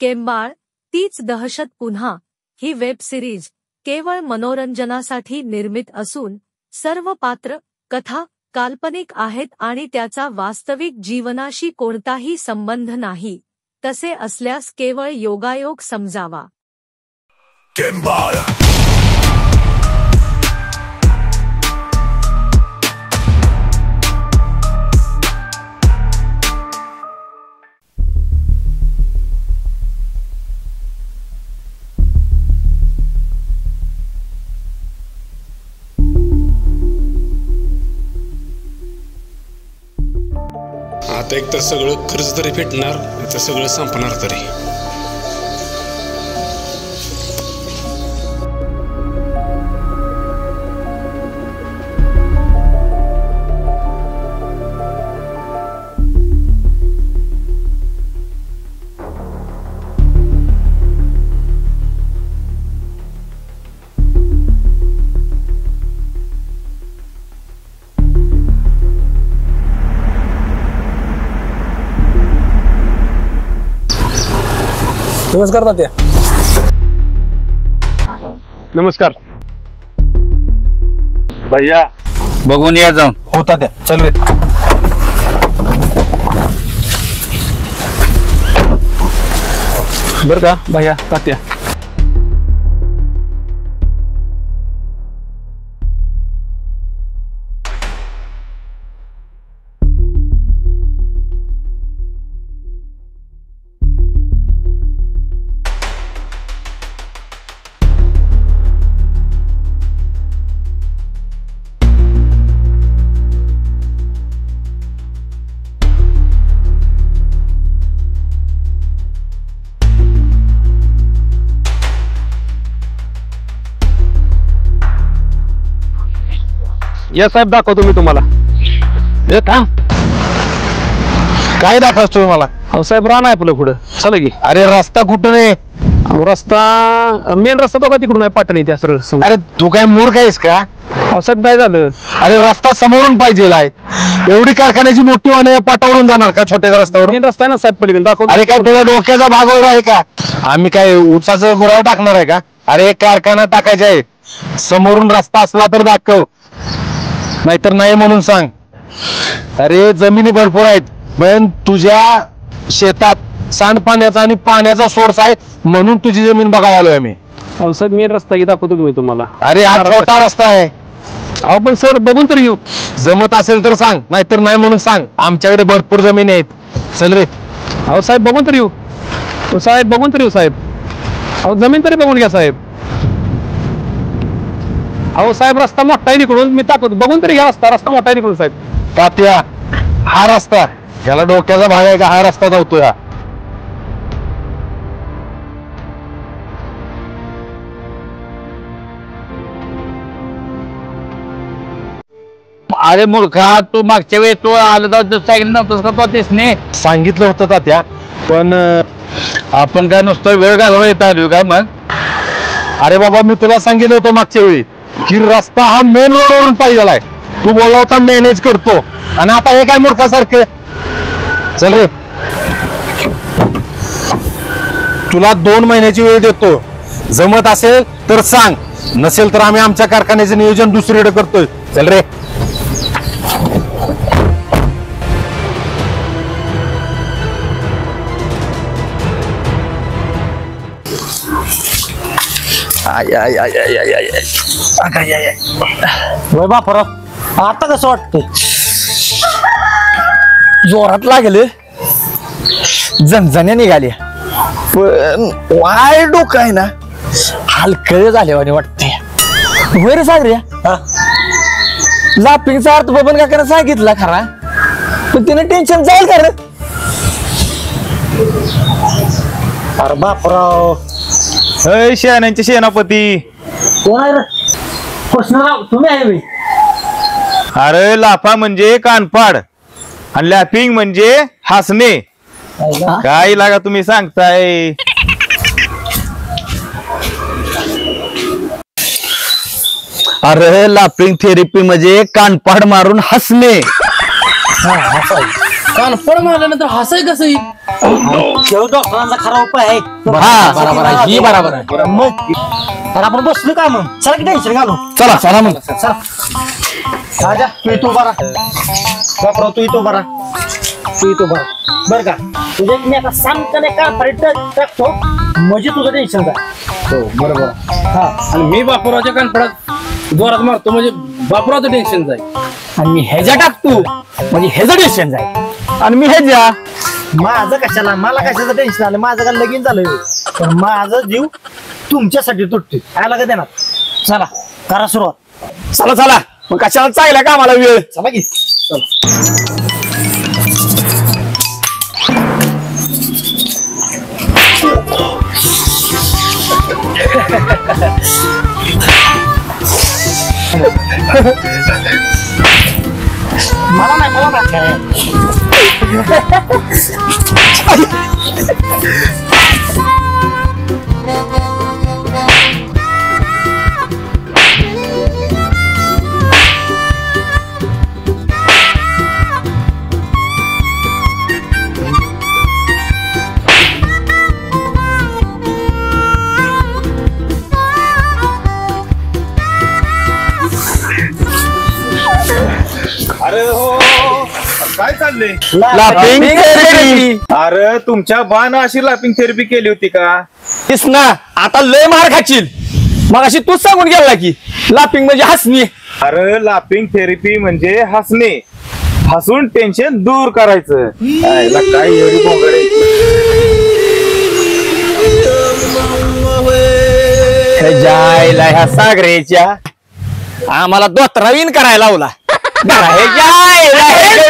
केंबाळ तीच दहशत पुन्हा ही वेब सिरीज केवळ मनोरंजनासाठी निर्मित असून सर्व पात्र कथा काल्पनिक आहेत आणि त्याचा वास्तविक जीवनाशी कोणताही संबंध नाही. तसे असल्यास केवळ योगायोग समजावा. आता एक तर सगळं कर्ज तरी भेटणार, तर सगळं संपणार तरी. नमस्कार तात्या. नमस्कार भैया, बघून या जाऊन. हो तात्या, चल रे. बर का भैया तात्या. या साहेब, दाखवतो मी तुम्हाला. काय दाखवतो मला? हो साहेब, रान आहे आपलं पुढं. चला की. अरे रस्ता कुठून आहे? रस्ता मेन रस्ता तो का तिकडून आहे, पाटण त्या सरळ. अरे तू काय मूर्ख आहेस का? हो साहेब, काय झालं? अरे रस्ता समोरून पाहिजे आहे. एवढी कारखान्याची मोठी वाहने पाटावरून जाणार का छोट्या रस्त्यावर? मेन रस्ता आहे ना साहेब पलीकडे, दाखवतो. अरे काय तुझ्या डोक्याचा भाग आहे का? आम्ही काय उसाचं गुराव टाकणार आहे का? अरे कारखाना टाकायचा आहे, समोरून रस्ता असला तर दाखव, नाहीतर नाही म्हणून सांग. अरे जमिनी भरपूर आहेत, पण तुझ्या शेतात सांडपाण्याचा आणि पाण्याचा सोर्स आहे म्हणून तुझी जमीन बघायला आलोय आम्ही. हो साहेब, मेन रस्ता की दाखवतो मी तुम्हाला. अरे हा छोटा रस्ता आहे. अहो पण सर, बघून तर येऊ. जमत असेल तर सांग, नाहीतर नाही म्हणून सांग. आमच्याकडे भरपूर जमिनी आहेत. चल रे. अहो साहेब, बघून तर येऊ. हो साहेब, बघून तर येऊ साहेब. अहो जमीन तरी बघून घ्या साहेब. अहो साहेब, रस्ता मोठा आहे तिकडून, मी दाखवतो. बघून तरी घ्या रस्ता. रस्ता मोठा आहे तिकडून साहेब. तात्या, हा रस्ता याला डोक्याचा भाग आहे का? हा रस्ता धावतोय हा. अरे मूर्खा, तू मागच्या वेळेस तो आलं तर सांगितलं नव्हतंस का? तो तेच नाही सांगितलं होतं तात्या, पण आपण काय नुसतं वेळ घालवा येत आलो का मग? अरे बाबा, मी तुला सांगितलं होतं मागच्या वेळी की रस्ता हा मेन रोडवरून पाहिजे आहे. तू बोलला होता मॅनेज करतो, आणि आता हे काय मूर्खासारखं. चल रे. तुला 2 महिन्याची वेळ देतो. जमत असेल तर सांग, नसेल तर आम्ही आमच्या कारखान्याचं नियोजन दुसरीकडे करतोय. चल रे. बापरा, आता कसं वाटतंय? जोरात लागले, झणझण्या निघाल्या, पण वाय डोकं आहे ना हलकं झाल्यावानी वाटते. वर सागऱ्या, लापिंगचा अर्थ बबन काकाने सांगितला खरा, पण तिने टेन्शन जाईल का रे? अरे बापराव, शहाण्यांचे सेनापती. कोण आहे रे? कृष्णराव, तुम्ही आहे मी. अरे लाफा म्हणजे कानपाड आणि लॅपिंग म्हणजे हसणे. काय लागा तुम्ही सांगताय? अरे लाफिंग थेरपी म्हणजे कानपाड मारून हसणे. कानपड मारल्यानंतर हसाय कसं येईल? शेव डॉक्टरांचा खरा उपाय आहे. हा बरोबर आहे, ही बरोबर आहे. मग तर आपण बसलो का मग? चला की टेन्शन घालू. चला चला मग. चला राजा तू इथं बरा बापराव, तू इथं बरा, तू इथं बरा बर का. तुझे मी आता सांगताना का पर्यटन टाकतो म्हणजे तुझं टेन्शन जाय. हो बरोबर. हा आणि मी बापूरावच्या कानपडात जोरात मारतो म्हणजे बापूरावचं टेन्शन जाईल. आणि मी ह्याच्या टाकतो म्हणजे ह्याचं टेन्शन जाईल. आणि मी ह्याच्या माझं कशाला, मला कशाचं टेन्शन आलं? माझं का लगीन झालंय पण माझा जीव तुमच्यासाठी तुटतोय. काय लागत देणार. चला करा सुरुवात. चला चला मग कशाला चांगला का आम्हाला वेळ. चला की. मला नाही काय. अरे हो काय चाललंय? Laughing therapy. अरे तुमच्या बाण अशी लाफिंग थेरपी केली होती का? तेच ना, आता लय मार खाशील. मग अशी तूच सांगून गेला की लाफिंग म्हणजे हसणी. अरे लाफिंग थेरपी म्हणजे हसणे, हसून टेन्शन दूर करायचं. आयला काय एवढी बोंगळ आहे. जायला ह्या सागरेच्या आम्हाला दोतरावीन करायला लावला. हे जायला हे.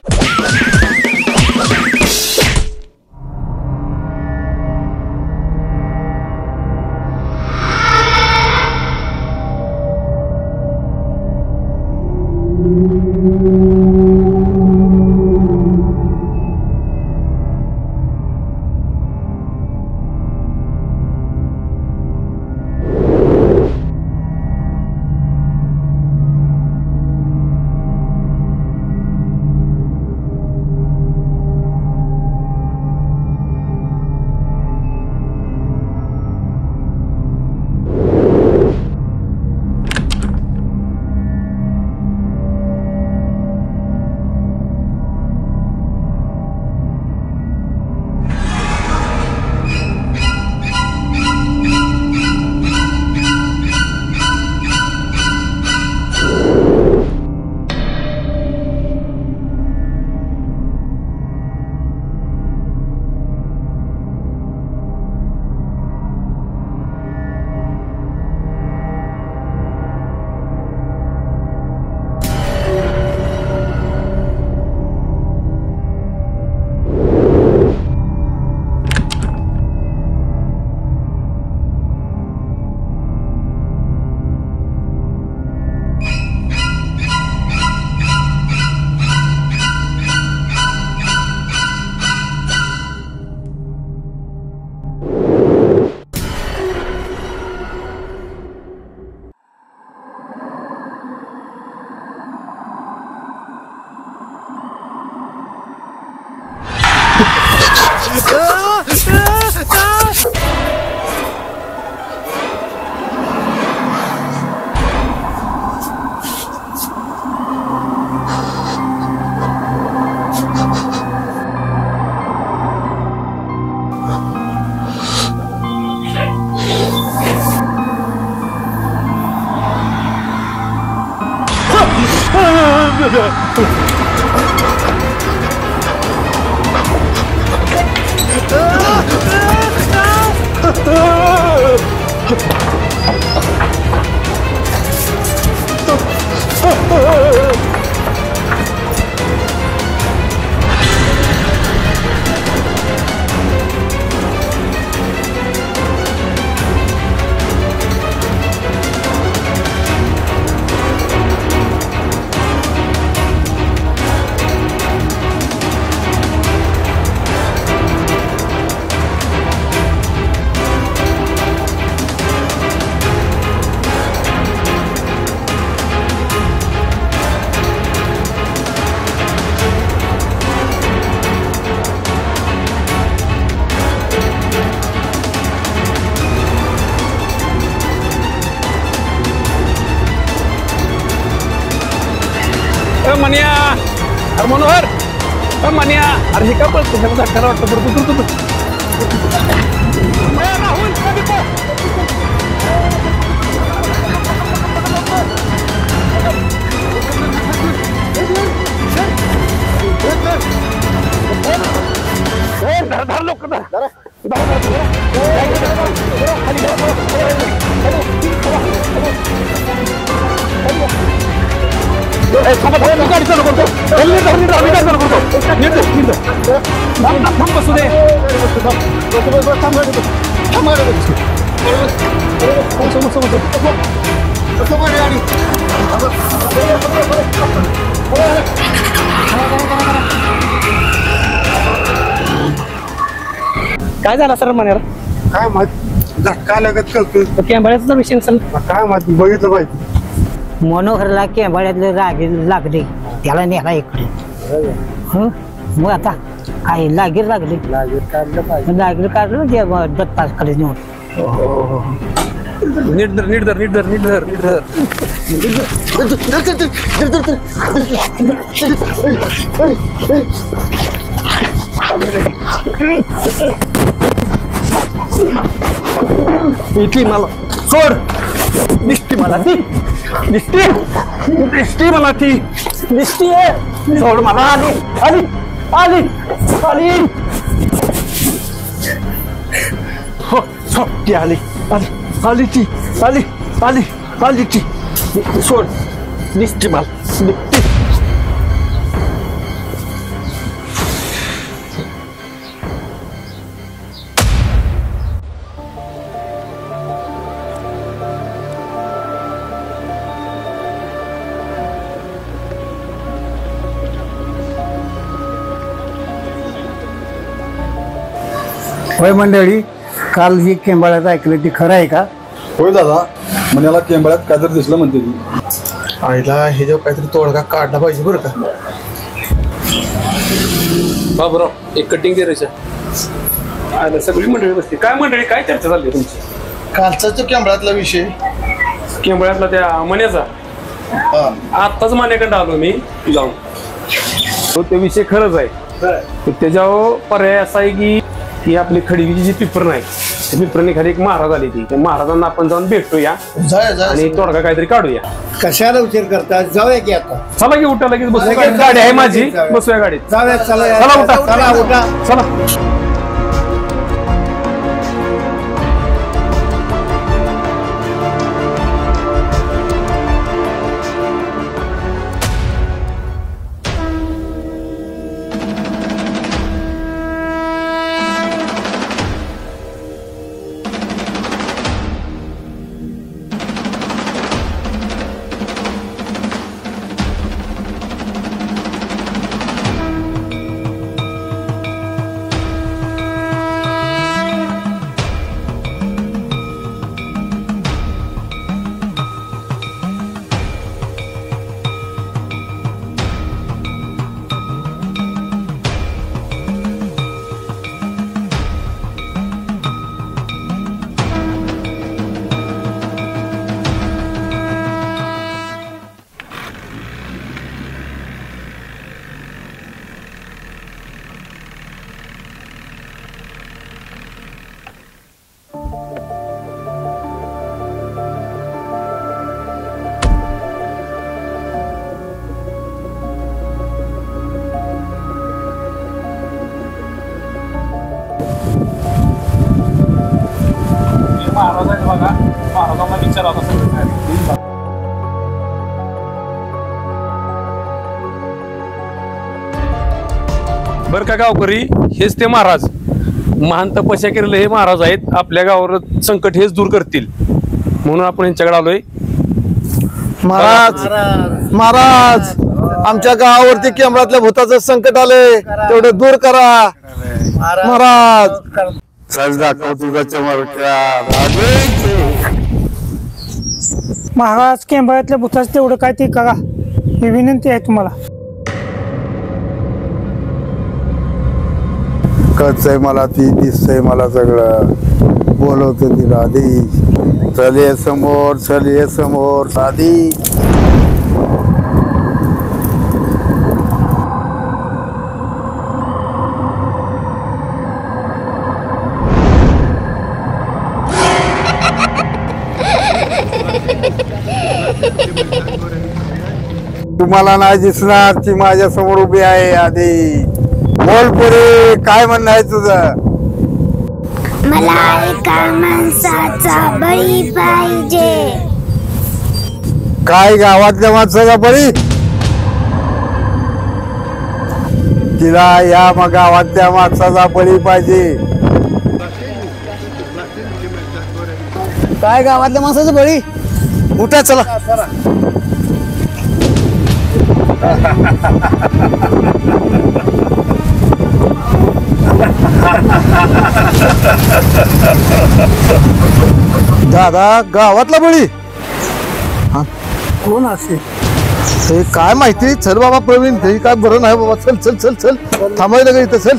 मन्या अरे मनोहर मन्या अरे हे का पळतो ह्याला धक्का वाटतं बरोबर राहुल धर लोक गाडी चालू करतो बसू दे काय झालं सर म्हणाला काय माहिती धक्का लागत करतो कॅमेऱ्याचा विषय असेल काय माहिती बघितलं पाहिजे मनोहरला केंबाळ्यातले रागे लागले त्याला नेला इकडे हं? मग आता काय लागीर काढलं ते दत्ताकडे नेऊन नीट धर इथली मला सोड दिसती मला ती दिसती मला ती दिसती सोड मला आली हो ती आली ती सोड दिसती मला दिसती होय मंडळी, काल जी केंबाळ्यात ऐकलं ती खरं आहे का? होय दादा, मनाला केंबाळ्यात काहीतरी दिसलं म्हणते ती. आईला हे जेव्हा काहीतरी तोडगा काढला पाहिजे बरं का. बाबूराव एक कटिंग दे रेच्या. आला सगळी मंडळी बसली. काय मंडळी, काय चर्चा चालली तुमची? कालचा जो केंबाळ्यातला विषय, केंबाळ्यातला त्या मण्याचा. आत्ताच मान्याकडे आलो मी जाऊन. तो ते विषय खरंच आहे. त्याच्यावर पर्याय असा आहे की ही आपली खडीची जी पिपर नाही, त्या पिपरने खाली एक महाराज आली ती. त्या महाराजांना आपण जाऊन भेटूया आणि तोडगा काहीतरी काढूया. कशाला उशीर करता, जाऊया की आता. चला की उठा, लगेच बसूया. गाडी आहे माझी, बसूया गाडीत. जाऊया, चला उठा चला. महाराजांना बघा, महाराजांना विचारा. बर का गावकरी, हेच ते महाराज. महान तपस्या केलेले हे महाराज आहेत. आपल्या गावावर संकट हेच दूर करतील म्हणून आपण यांच्याकडे आलोय. महाराज, आमच्या गावावरती केंबळातल्या भूताचं संकट आलंय, तेवढं दूर करा महाराज. चल दाखव तुझा महाराज, केंबाळ्यातल्या भूताचं तेवढं काय ते करा, ही विनंती आहे तुम्हाला. कळतंय मला, ती दिसतंय मला सगळं. बोलवतो तिला आधी. चल समोर, चल समोर आधी. तुम्हाला नाही दिसणार ती माझ्या समोर उभी आहे आधी. बोल पुढे, काय म्हणणं आहे तुझं? मला एका माणसाचा बळी पाहिजे. काय गावातल्या माणसाचा बळी? तिला या मग गावातल्या माणसाचा बळी पाहिजे. काय गावातल्या माणसाचं बळी? उठा चला. दादा, गावातला बळी कोण असेल? हे काय माहिती. चल बाबा प्रवीण, हे काय बरं नाही बाबा. चल चल चल चल, थांबायला का इथं? चल.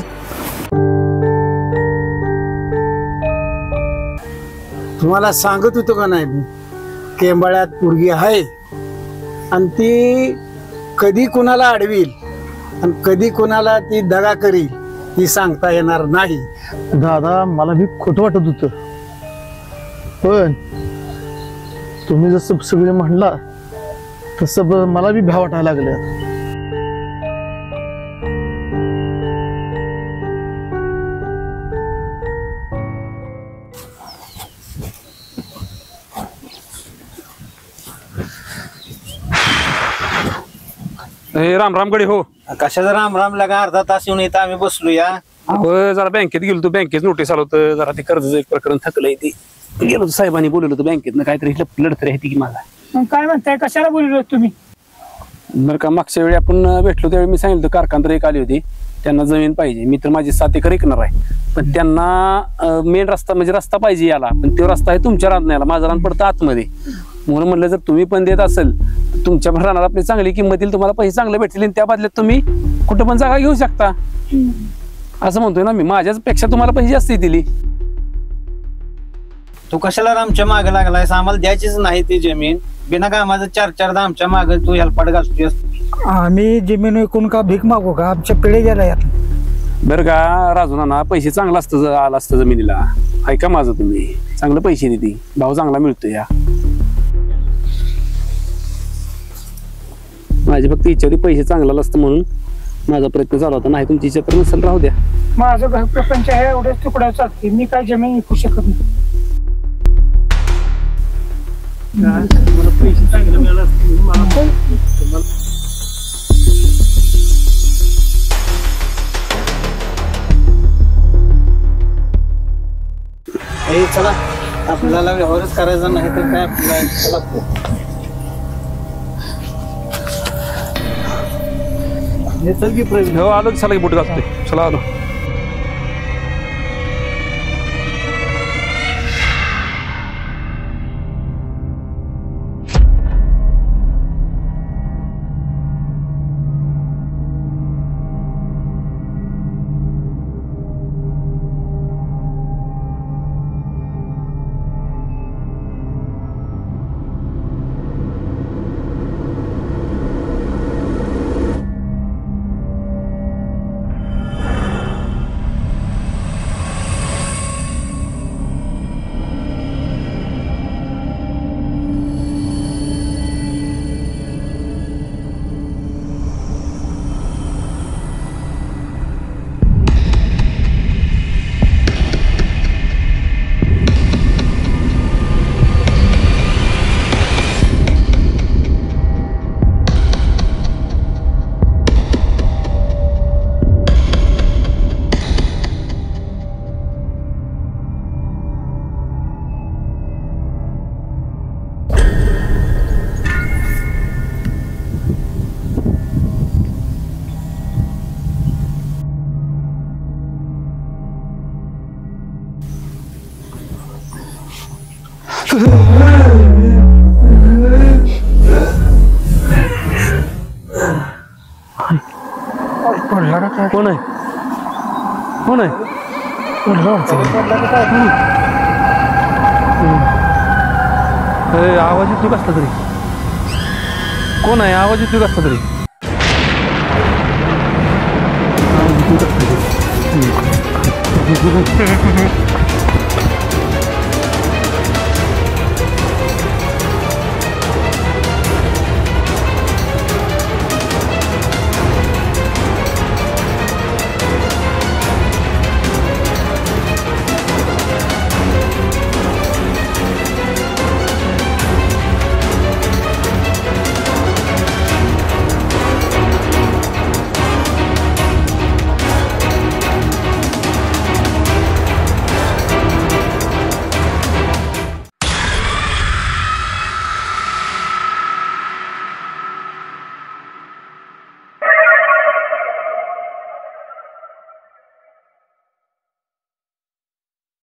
तुम्हाला सांगत होतो का नाही मी, केंबाळ्यात पोरगी आहे आणि ती कधी कुणाला अडवील आणि कधी कुणाला ती दगा करील ती सांगता येणार नाही. दादा, मला बी खोटं वाटत होतं, पण तुम्ही जसं सगळे म्हणला तसं मला बी भ्या वाटायला लागलं. राम राम गडी हो. कशाचा राम राम लागा, अर्धा तास येऊन इथं आम्ही बसलो या. अहो जरा बँकेत गेलो होतो, बँकेत नोटीस आलं होतं, जरा ते कर्जाचं एक प्रकरण थकलंय. ते गेलो होतो, साहेबांनी बोलवलं होतं बँकेतनं, काहीतरी लढत राहते की मला. काय म्हणताय, कशाला बोललो तुम्ही? बरं का, मागच्या वेळी आपण भेटलो त्यावेळी मी सांगितलं कारखानदार एक आली होती, त्यांना जमीन पाहिजे. मी तर माझी 7 एकर ऐकणार आहे, पण त्यांना मेन रस्ता म्हणजे रस्ता पाहिजे याला, पण तो रस्ता आहे तुमच्या रानाला, माझं रान पडतं आतमध्ये. म्हणून म्हणलं जर तुम्ही पण देत असेल तुमच्या पण रानाला आपली चांगली किंमत येईल, तुम्हाला पैसे चांगले भेटतील आणि त्या बदल्यात तुम्ही कुठं पण जागा घेऊ शकता, असं म्हणतोय ना मी. माझ्याच पेक्षा तुम्हाला पैसे जास्त दिली. तू कशाला आमच्या मागे लागलायस? आम्हाला द्यायचीच नाही ती जमीन. बिना कामाचं 4-4दा आमच्या मागे तू हेलपाट घालतोयस. आम्ही जमीन विकून का भीक मागू का? आमच्या पिढे गेला यात. बरं का राजू नाना, पैसे चांगलं असतं आलं असतं जमिनीला. ऐका माझं, तुम्ही चांगलं पैसे देते, भाव चांगला मिळतो या. माझी फक्त इच्छा होती पैसे चांगला असतं म्हणून माझा प्रयत्न चालू होता. नाही तुमची इच्छा तर नसेल, राहू द्या. माझं घर प्रपंच आहे, एवढ्याच तुकड्या चालते. मी काय जमीन विकू शकत नाही. पैसे चांगले मिळाले असते मला. चला, आपल्याला व्यवहारच करायचा नाही तर काय आपल्याला. चल की प्रवीण. हो आलो, चला की बोट घालतोय. चला आलो. कोण आहे? कोण आहे? आवाज येतो कसला तरी. कोण आहे? आवाज येतो कसला तरी. आवाज येतो कसला तरी.